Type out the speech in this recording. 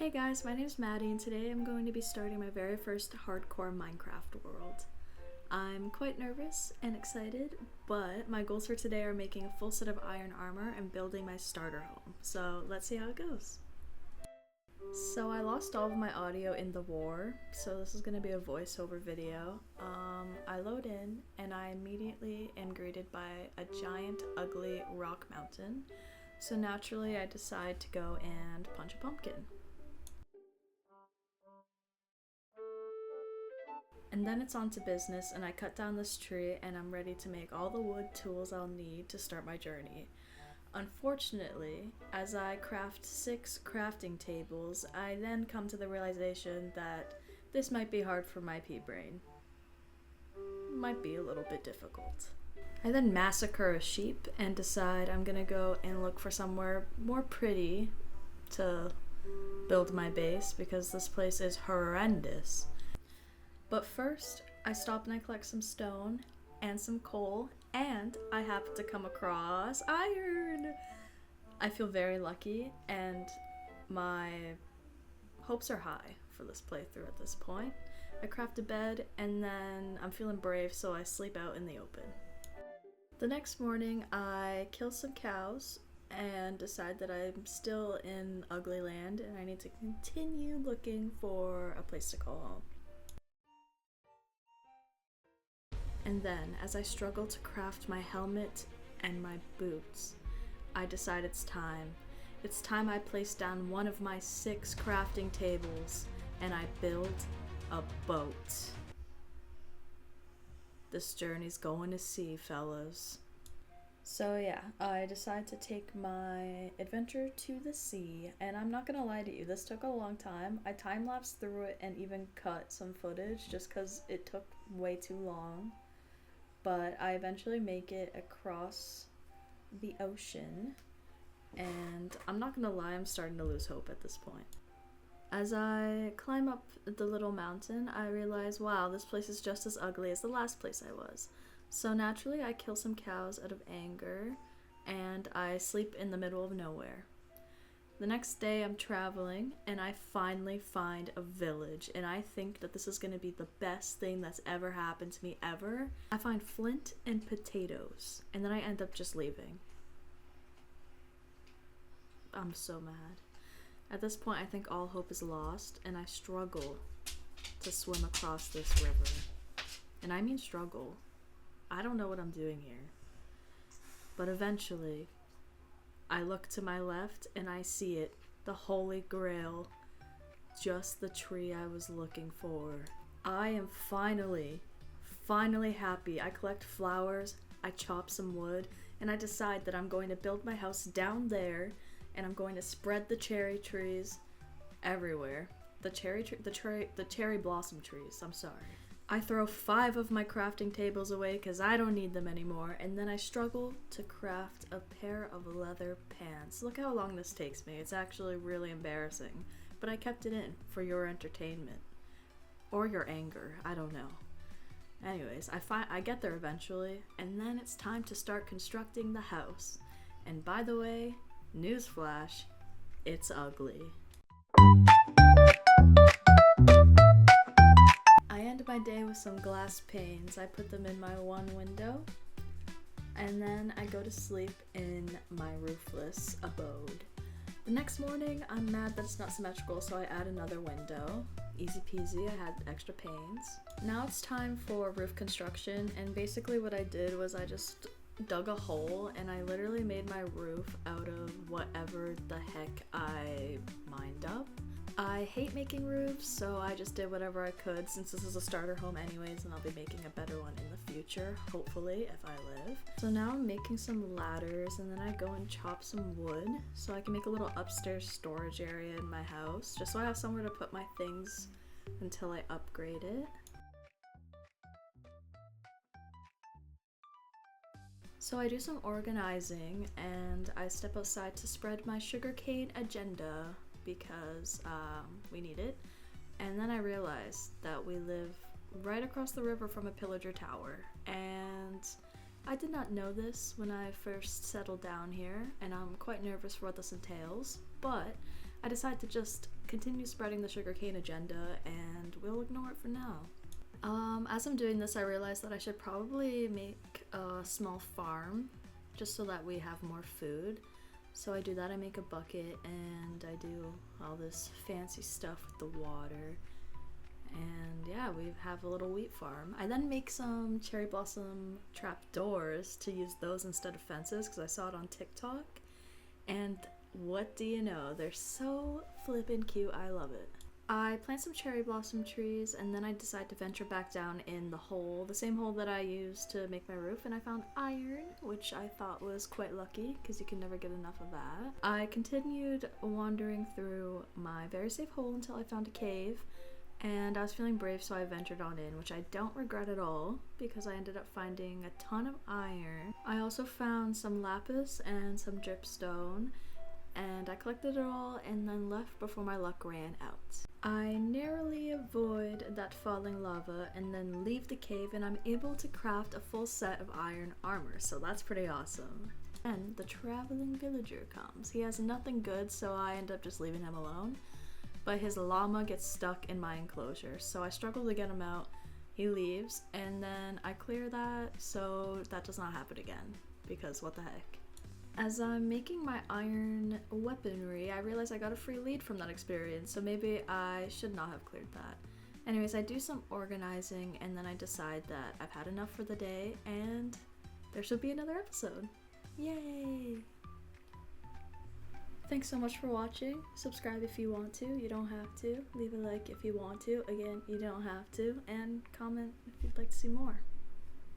Hey guys, my name is Maddie and today I'm going to be starting my very first hardcore Minecraft world. I'm quite nervous and excited, but my goals for today are making a full set of iron armor and building my starter home, so let's see how it goes. So I lost all of my audio in the war, so this is going to be a voiceover video. I load in and I immediately am greeted by a giant ugly rock mountain, so naturally I decide to go and punch a pumpkin. And then it's on to business and I cut down this tree and I'm ready to make all the wood tools I'll need to start my journey. Unfortunately, as I craft 6 crafting tables, I then come to the realization that this might be hard for my pea brain. Might be a little bit difficult. I then massacre a sheep and decide I'm gonna go and look for somewhere more pretty to build my base because this place is horrendous. But first, I stop and I collect some stone and some coal, and I happen to come across iron! I feel very lucky, and my hopes are high for this playthrough at this point. I craft a bed, and then I'm feeling brave, so I sleep out in the open. The next morning, I kill some cows and decide that I'm still in ugly land, and I need to continue looking for a place to call home. And then, as I struggle to craft my helmet and my boots, I decide it's time. It's time I place down one of my 6 crafting tables, and I build a boat. This journey's going to sea, fellas. So yeah, I decide to take my adventure to the sea, and I'm not gonna lie to you, this took a long time. I time-lapsed through it and even cut some footage just because it took way too long. But I eventually make it across the ocean, and I'm not gonna lie, I'm starting to lose hope at this point. As I climb up the little mountain, I realize, wow, this place is just as ugly as the last place I was. So naturally, I kill some cows out of anger, and I sleep in the middle of nowhere. The next day I'm traveling and I finally find a village, and I think that this is going to be the best thing that's ever happened to me ever. I find flint and potatoes and then I end up just leaving. I'm so mad. At this point I think all hope is lost and I struggle to swim across this river. And I mean struggle. I don't know what I'm doing here. But eventually I look to my left and I see it, the Holy Grail, just the tree I was looking for. I am finally happy. I collect flowers, I chop some wood, and I decide that I'm going to build my house down there, and I'm going to spread the cherry trees everywhere. The cherry blossom trees, I'm sorry. I throw 5 of my crafting tables away because I don't need them anymore, and then I struggle to craft a pair of leather pants. Look how long this takes me. It's actually really embarrassing, but I kept it in for your entertainment. Or your anger, I don't know. Anyways, I get there eventually, and then it's time to start constructing the house. And by the way, newsflash, it's ugly. I end my day with some glass panes. I put them in my one window, and then I go to sleep in my roofless abode. The next morning, I'm mad that it's not symmetrical, so I add another window. Easy peasy, I had extra panes. Now it's time for roof construction, and basically what I did was I just dug a hole, and I literally made my roof out of whatever the heck I mined up. I hate making roofs, so I just did whatever I could since this is a starter home anyways, and I'll be making a better one in the future, hopefully, if I live. So now I'm making some ladders, and then I go and chop some wood so I can make a little upstairs storage area in my house, just so I have somewhere to put my things until I upgrade it. So I do some organizing, and I step outside to spread my sugarcane agenda, because we need it. And then I realized that we live right across the river from a pillager tower, and I did not know this when I first settled down here, and I'm quite nervous for what this entails, but I decided to just continue spreading the sugarcane agenda and we'll ignore it for now. As I'm doing this, I realized that I should probably make a small farm just so that we have more food. So I do that, I make a bucket and I do all this fancy stuff with the water. And yeah, we have a little wheat farm. I then make some cherry blossom trap doors to use those instead of fences because I saw it on TikTok. And what do you know? They're so flippin' cute, I love it. I plant some cherry blossom trees and then I decide to venture back down in the hole, the same hole that I used to make my roof, and I found iron, which I thought was quite lucky because you can never get enough of that. I continued wandering through my very safe hole until I found a cave, and I was feeling brave, so I ventured on in, which I don't regret at all because I ended up finding a ton of iron. I also found some lapis and some dripstone, and I collected it all and then left before my luck ran out. I narrowly avoid that falling lava and then leave the cave, and I'm able to craft a full set of iron armor, so that's pretty awesome. And the traveling villager comes. He has nothing good, so I end up just leaving him alone, but his llama gets stuck in my enclosure, so I struggle to get him out. He leaves, and then I clear that so that does not happen again, because what the heck. As I'm making my iron weaponry, I realize I got a free lead from that experience, so maybe I should not have cleared that. Anyways, I do some organizing and then I decide that I've had enough for the day and there should be another episode. Yay! Thanks so much for watching. Subscribe if you want to, you don't have to. Leave a like if you want to. Again, you don't have to. And comment if you'd like to see more.